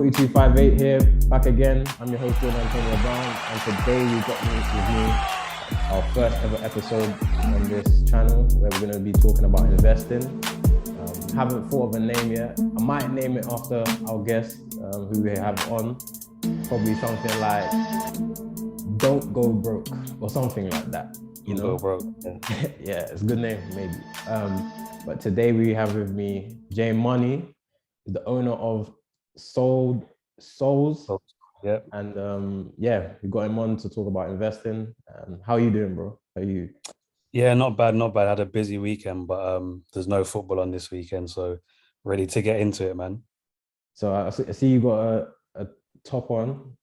FOOTY 258 here, back again. I'm your host, Jordan Antonio Brown, and today we've got with me our first ever episode on this channel where we're going to be talking about investing. Haven't thought of a name yet. I might name it after our guest who we have on. Probably something like "Don't Go Broke" or something like that. You know, Go Broke. Yeah. Yeah, it's a good name, maybe. But today we have with me Jay Money, the owner of Souls. Yeah. And yeah, we got him on to talk about investing. How are you doing, bro? How are you? Yeah, not bad, not bad. Had a busy weekend, but there's no football on this weekend, so ready to get into it, man. So I see you got a top on.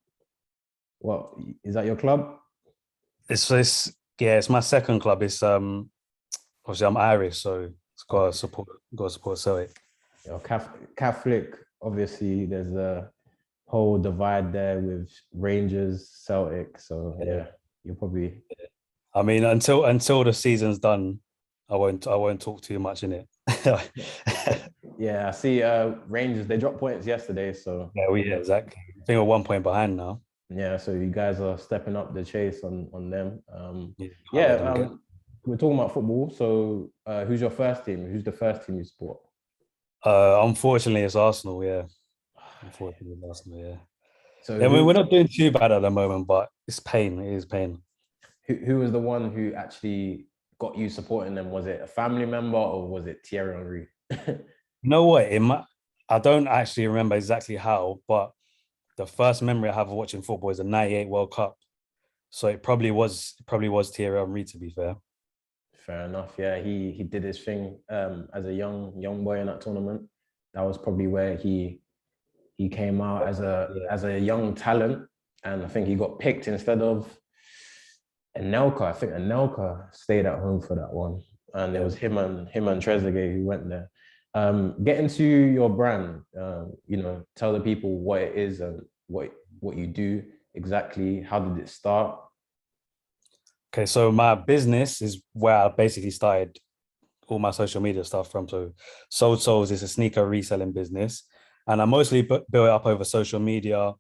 What is that, your club? It's my second club. It's obviously I'm Irish, so it's got to support Celtic. You know, Catholic, obviously there's a whole divide there with Rangers, Celtic. So yeah, you're probably I mean, until the season's done, I won't talk too much in it. Yeah, I see Rangers, they dropped points yesterday, so Yeah, exactly. I think we're 1 point behind now. yeah, so you guys are stepping up the chase on them. Yeah, We're talking about football. So who's your first team? Who's the first team you support? Unfortunately, it's Arsenal. Yeah, unfortunately, it's Arsenal. Yeah. So Yeah, we're not doing too bad at the moment, but it's pain. It is pain. who was the one who actually got you supporting them? Was it a family member or was it Thierry Henry? You know what? I don't actually remember exactly how, but the first memory I have of watching football is the '98 World Cup. So it probably was Thierry Henry, to be fair. Fair enough. Yeah, he did his thing as a young boy in that tournament. That was probably where he came out as a young talent, and I think he got picked instead of Anelka. I think Anelka stayed at home for that one, and it was him and Trezeguet who went there. Get into your brand. Tell the people what it is and what you do exactly. How did it start? Okay, so my business is where I basically started all my social media stuff from. So Sold Souls is a sneaker reselling business, and I mostly built it up over social media.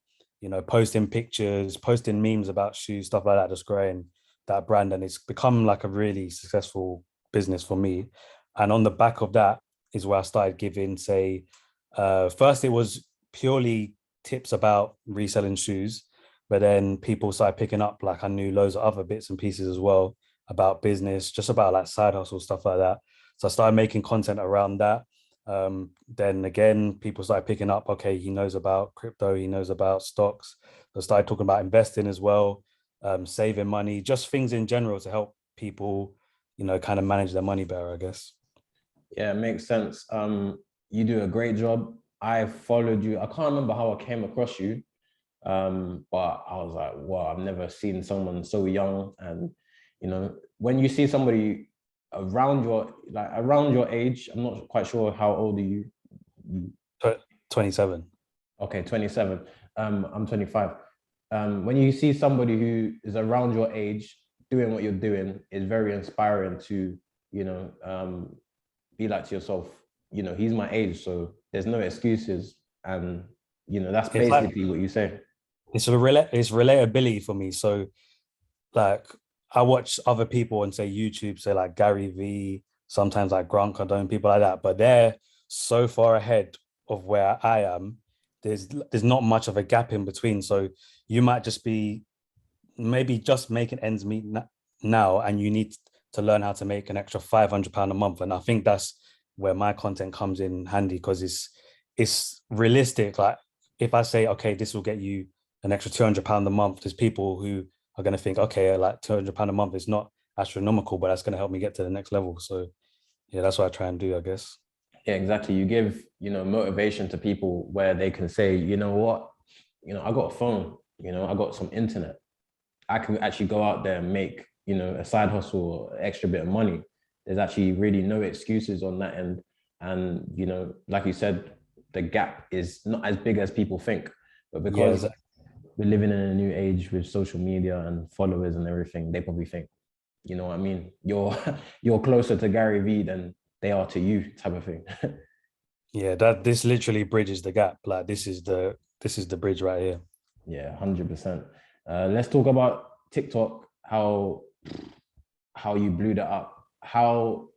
Posting pictures, posting memes about shoes, stuff like that, just growing that brand, and it's become like a really successful business for me. And on the back of that is where I started giving, say, first it was purely tips about reselling shoes, but then people started picking up, like I knew loads of other bits and pieces as well about business, just about like side hustle, stuff like that. So I started making content around that. Then again, people started picking up, okay, he knows about crypto, he knows about stocks. So I started talking about investing as well, saving money, just things in general to help people, kind of manage their money better, I guess. Yeah, it makes sense. You do a great job. I followed you. I can't remember how I came across you, but I was like, wow, I've never seen someone so young. And when you see somebody around your age, I'm not quite sure how old are you. 27. Okay, 27. I'm 25. When you see somebody who is around your age doing what you're doing, it's very inspiring to be like to yourself, he's my age, so there's no excuses. And that's basically what you say. It's relatability for me. So like I watch other people and say YouTube, say like Gary V, sometimes like Grant Cardone, people like that, but they're so far ahead of where I am. There's not much of a gap in between. So you might just be maybe just making ends meet now, and you need to learn how to make an extra £500 a month. And I think that's where my content comes in handy, because it's realistic. Like if I say, okay, this will get you an extra £200 a month, there's people who are going to think, okay, like £200 a month is not astronomical, but that's going to help me get to the next level. So yeah, that's what I try and do, I guess. Yeah, exactly. You give, motivation to people where they can say, you know what, I got a phone, I got some internet. I can actually go out there and make, a side hustle or extra bit of money. There's actually really no excuses on that end. And, like you said, the gap is not as big as people think. But because we're living in a new age with social media and followers and everything, they probably think, you know what I mean? You're closer to Gary Vee than they are to you, type of thing. Yeah, this literally bridges the gap. Like this is the this is the bridge right here. Yeah, 100%. Let's talk about TikTok, how you blew that up. How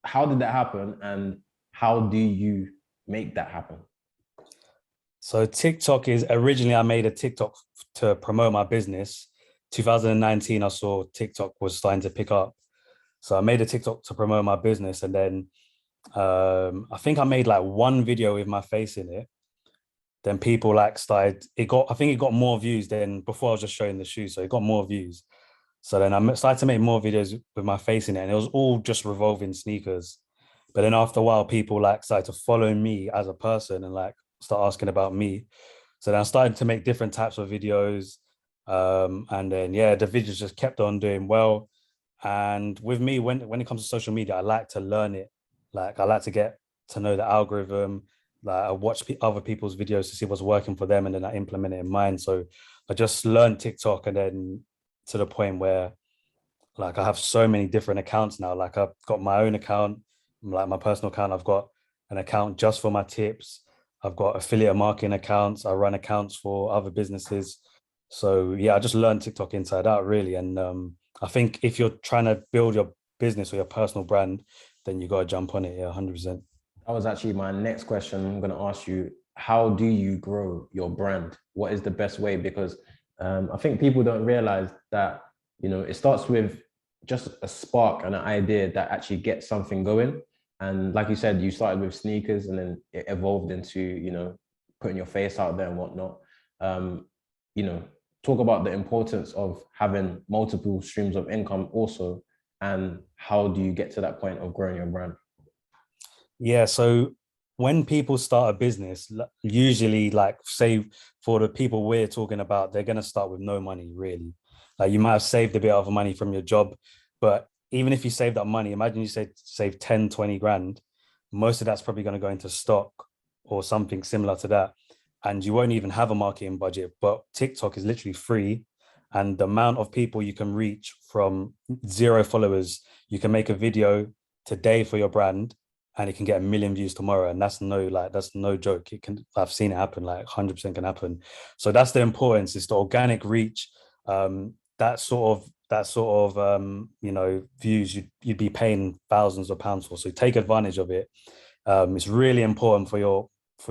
did that happen, and how do you make that happen? So TikTok is originally, I made a TikTok to promote my business. 2019, I saw TikTok was starting to pick up. So I made a TikTok to promote my business. And then I think I made like one video with my face in it. Then people like started, I think it got more views than before. I was just showing the shoes. So it got more views. So then I started to make more videos with my face in it. And it was all just revolving sneakers. But then after a while, people like started to follow me as a person and like start asking about me. So then I started to make different types of videos. And then yeah, the videos just kept on doing well. And with me, when it comes to social media, I like to learn it. Like I like to get to know the algorithm. Like I watch other people's videos to see what's working for them, and then I implement it in mine. So I just learned TikTok, and then to the point where like I have so many different accounts now. Like I've got my own account, like my personal account. I've got an account just for my tips. I've got affiliate marketing accounts. I run accounts for other businesses. So yeah, I just learned TikTok inside out really. And I think if you're trying to build your business or your personal brand, then you got to jump on it. Yeah, 100%. That was actually my next question. I'm going to ask you, how do you grow your brand? What is the best way? Because I think people don't realize that, it starts with just a spark and an idea that actually gets something going. And like you said, you started with sneakers and then it evolved into, putting your face out there and whatnot. Um, you know, talk about the importance of having multiple streams of income also, and how do you get to that point of growing your brand? Yeah, so when people start a business, usually, like, say, for the people we're talking about, they're going to start with no money, really. Like, you might have saved a bit of money from your job, but even if you save that money, imagine you save 10, 20 grand, most of that's probably going to go into stock or something similar to that. And you won't even have a marketing budget, but TikTok is literally free. And the amount of people you can reach from 0 followers, you can make a video today for your brand and it can get 1 million views tomorrow. And that's no joke. I've seen it happen, like 100% can happen. So that's the importance, is the organic reach. That sort of views you'd be paying thousands of pounds for. So take advantage of it. It's really important for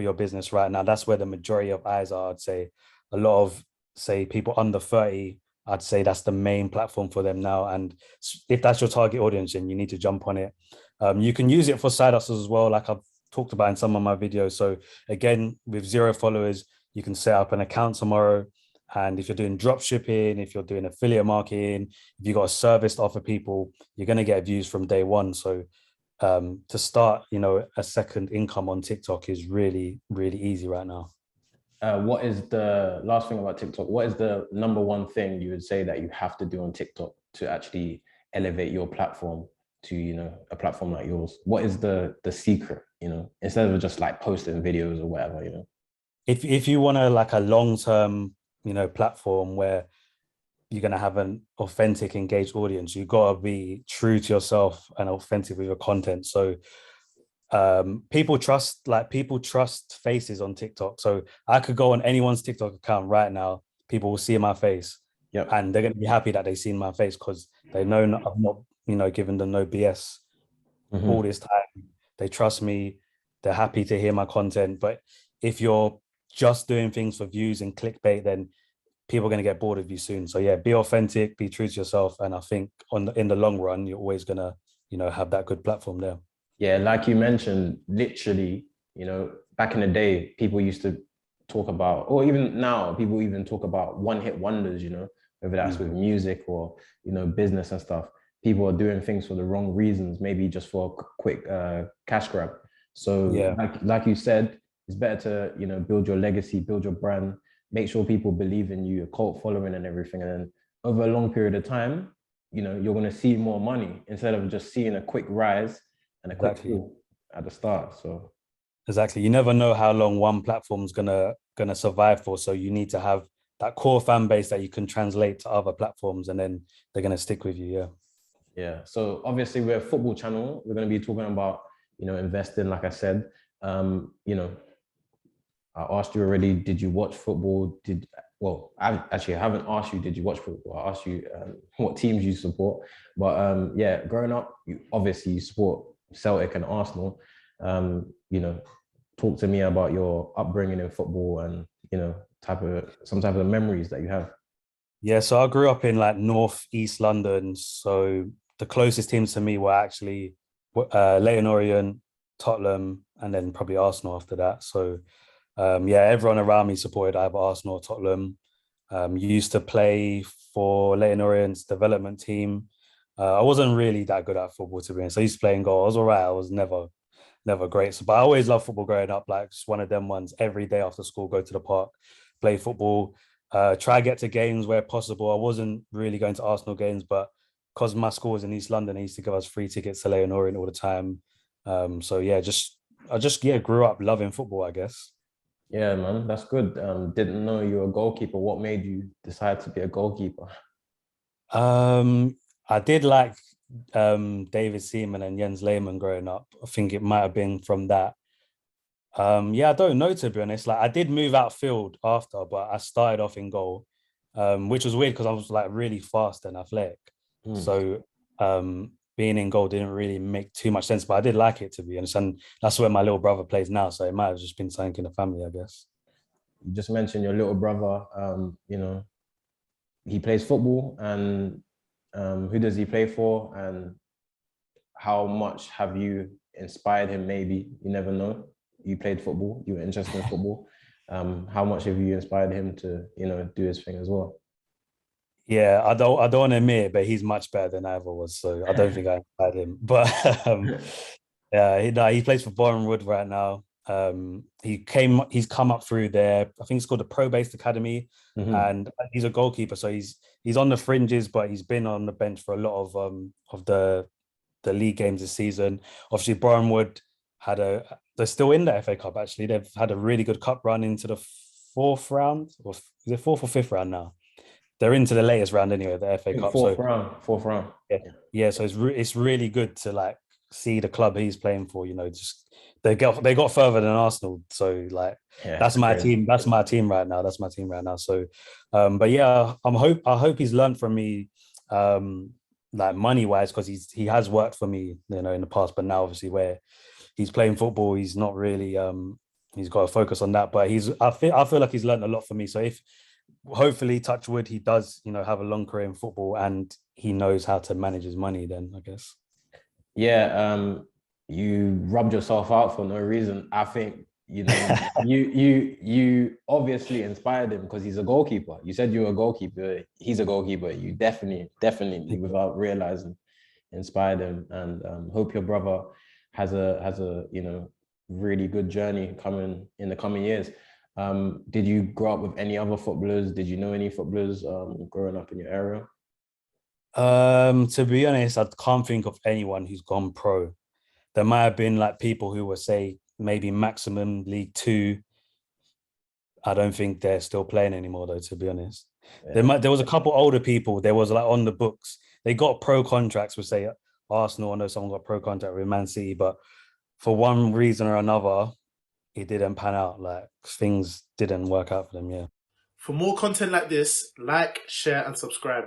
your business right now. That's where the majority of eyes are. I'd say a lot of, say, people under 30, I'd say that's the main platform for them now. And if that's your target audience, then you need to jump on it. You can use it for side hustles as well, like I've talked about in some of my videos. So again, with 0 followers, you can set up an account tomorrow. And if you're doing drop shipping, if you're doing affiliate marketing, if you've got a service to offer people, you're going to get views from day one. So to start, a second income on TikTok is really, really easy right now. What is the last thing about TikTok? What is the number one thing you would say that you have to do on TikTok to actually elevate your platform to, a platform like yours? What is the secret, instead of just like posting videos or whatever? If you want a like a long-term, platform where you're going to have an authentic, engaged audience, you got to be true to yourself and authentic with your content. So people trust faces on TikTok. So I could go on anyone's TikTok account right now, people will see my face. Yep. And they're going to be happy that they've seen my face because they know I've not, given them no BS all this time. They trust me. They're happy to hear my content. But if you're just doing things for views and clickbait, then people are going to get bored of you soon. So yeah, be authentic, be true to yourself. And I think in the long run, you're always going to, have that good platform there. Yeah, like you mentioned, literally, back in the day, people used to talk about, or even now, people even talk about one-hit wonders, whether that's with music or, business and stuff. People are doing things for the wrong reasons, maybe just for a quick cash grab. So Yeah, like you said, it's better to, build your legacy, build your brand, make sure people believe in you, a cult following and everything. And then over a long period of time, you're going to see more money instead of just seeing a quick rise and a quick exactly. fall at the start. So Exactly. You never know how long one platform's gonna survive for. So you need to have that core fan base that you can translate to other platforms, and then they're gonna stick with you. Yeah. yeah. So obviously we're a football channel. We're going to be talking about, investing, like I said. Um, you know, I asked you already, did you watch football? I haven't asked you, did you watch football? I asked you what teams you support. But yeah, growing up, obviously you support Celtic and Arsenal. You know, talk to me about your upbringing in football and, some type of memories that you have. Yeah, so I grew up in like North East London. So the closest teams to me were actually Leyton Orient, Tottenham, and then probably Arsenal after that. So yeah, everyone around me supported either Arsenal or Tottenham. Used to play for Leyton Orient's development team. I wasn't really that good at football, to be honest. I used to play in goal. I was all right. I was never great. So, but I always loved football growing up. Like just one of them ones. Every day after school, go to the park, play football. Try get to games where possible. I wasn't really going to Arsenal games, but because my school was in East London, they used to give us free tickets to Leyton Orient all the time. So yeah, I just grew up loving football, I guess. Yeah, man, that's good. Didn't know you were a goalkeeper. What made you decide to be a goalkeeper? Um, I did like David Seaman and Jens Lehmann growing up. I think it might have been from that. Yeah, I don't know, to be honest. Like I did move outfield after, but I started off in goal, which was weird because I was like really fast and athletic. Hmm. So being in goal didn't really make too much sense, but I did like it, to be honest. And that's where my little brother plays now. So it might have just been something in the family, I guess. You just mentioned your little brother. He plays football, and who does he play for? And how much have you inspired him? Maybe you never know. You played football. You were interested in football. How much have you inspired him to, do his thing as well? Yeah, I don't want to admit it, but he's much better than I ever was. So I don't think I had him. But yeah, no, he plays for Boreham Wood right now. He's come up through there. I think it's called the Pro Based Academy, Mhm. and he's a goalkeeper. So he's on the fringes, but he's been on the bench for a lot of the league games this season. Obviously, Boreham Wood they're still in the FA Cup actually. They've had a really good cup run into the fourth round, or is it fourth or fifth round now? They're into the latest round anyway, the FA I think Cup. fourth So round, fourth round. yeah, yeah. So it's really good to like see the club he's playing for. You know, just they got further than Arsenal. So like Yeah, that's it's my crazy. team. That's my team right now. That's my team right now. So, but yeah, I hope he's learned from me, like money wise, because he has worked for me, you know, in the past. But now obviously where he's playing football, he's not really he's got to focus on that. But I feel like he's learned a lot for me. So if hopefully touch wood he does, you know, have a long career in football and he knows how to manage his money, then I guess. Yeah, you rubbed yourself out for no reason. I think, you obviously inspired him because he's a goalkeeper. You said you're a goalkeeper. He's a goalkeeper. You definitely, without realizing, inspired him. And hope your brother has a really good journey coming in the coming years. Did you grow up with any other footballers? Did you know any footballers growing up in your area? To be honest, I can't think of anyone who's gone pro. There might have been like people who were say maybe maximum League Two. I don't think they're still playing anymore though, to be honest. Yeah. There was a couple older people, there was like on the books, they got pro contracts with say Arsenal. I know someone got pro contract with Man City, but for one reason or another it didn't pan out. Like things didn't work out for them. Yeah. For more content like this, like, share, and subscribe.